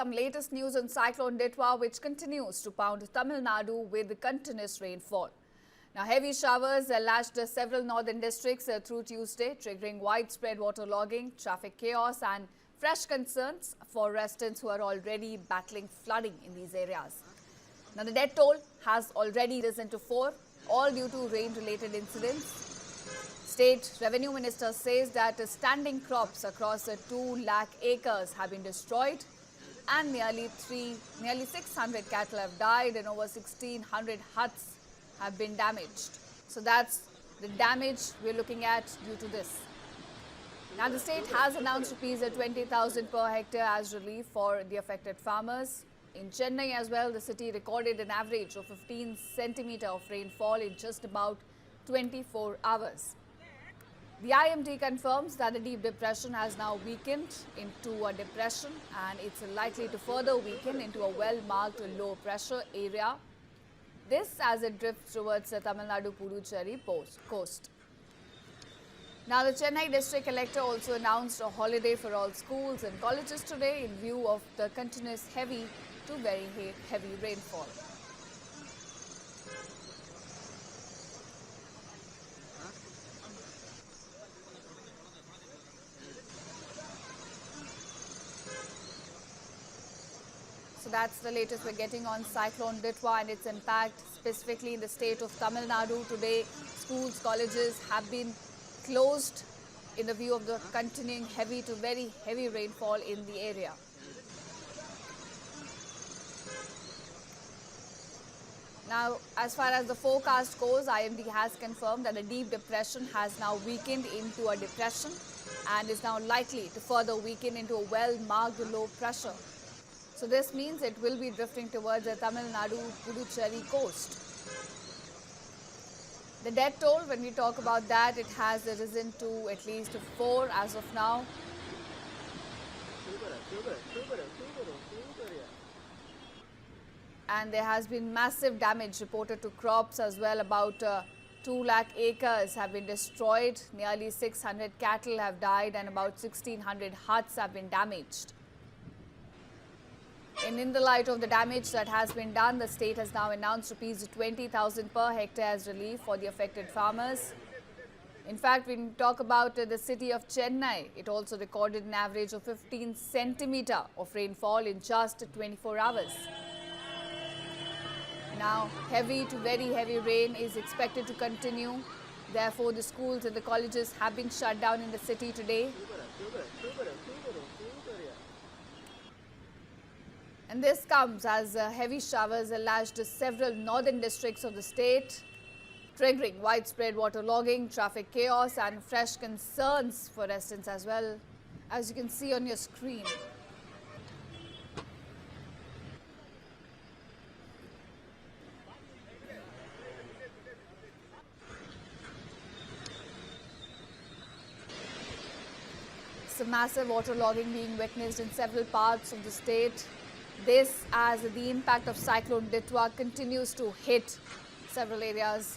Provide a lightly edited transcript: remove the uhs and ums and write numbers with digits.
some latest news on Cyclone Ditwa, which continues to pound Tamil Nadu with continuous rainfall. Now, heavy showers lashed several northern districts through Tuesday, triggering widespread waterlogging, traffic chaos and fresh concerns for residents who are already battling flooding in these areas. Now, the death toll has already risen to 4, all due to rain-related incidents. State Revenue Minister says that standing crops across 2 lakh acres have been destroyed and nearly 600 cattle have died and over 1,600 huts have been damaged. So that's the damage we're looking at due to this. Now the state has announced rupees 20,000 per hectare as relief for the affected farmers. In Chennai as well, the city recorded an average of 15 centimeter of rainfall in just about 24 hours. The IMD confirms that the deep depression has now weakened into a depression and it's likely to further weaken into a well-marked low pressure area. This as it drifts towards the Tamil Nadu Puducherry coast. Now the Chennai district collector also announced a holiday for all schools and colleges today in view of the continuous heavy to very heavy rainfall. So that's the latest we're getting on Cyclone Ditwa and its impact specifically in the state of Tamil Nadu. Today, schools, colleges have been closed in the view of the continuing heavy to very heavy rainfall in the area. Now, as far as the forecast goes, IMD has confirmed that the deep depression has now weakened into a depression and is now likely to further weaken into a well-marked low pressure. So this means it will be drifting towards the Tamil Nadu Puducherry coast. The death toll, when we talk about that, it has risen to at least 4 as of now. And there has been massive damage reported to crops as well. About 2 lakh acres have been destroyed. Nearly 600 cattle have died and about 1,600 huts have been damaged. And in the light of the damage that has been done, the state has now announced rupees 20,000 per hectare as relief for the affected farmers. In fact, when we talk about the city of Chennai, it also recorded an average of 15 centimeter of rainfall in just 24 hours. Now, heavy to very heavy rain is expected to continue. Therefore, the schools and the colleges have been shut down in the city today. And this comes as heavy showers lashed several northern districts of the state, triggering widespread waterlogging, traffic chaos and fresh concerns for residents as well, as you can see on your screen. Some massive waterlogging being witnessed in several parts of the state. This as the impact of Cyclone Ditwa continues to hit several areas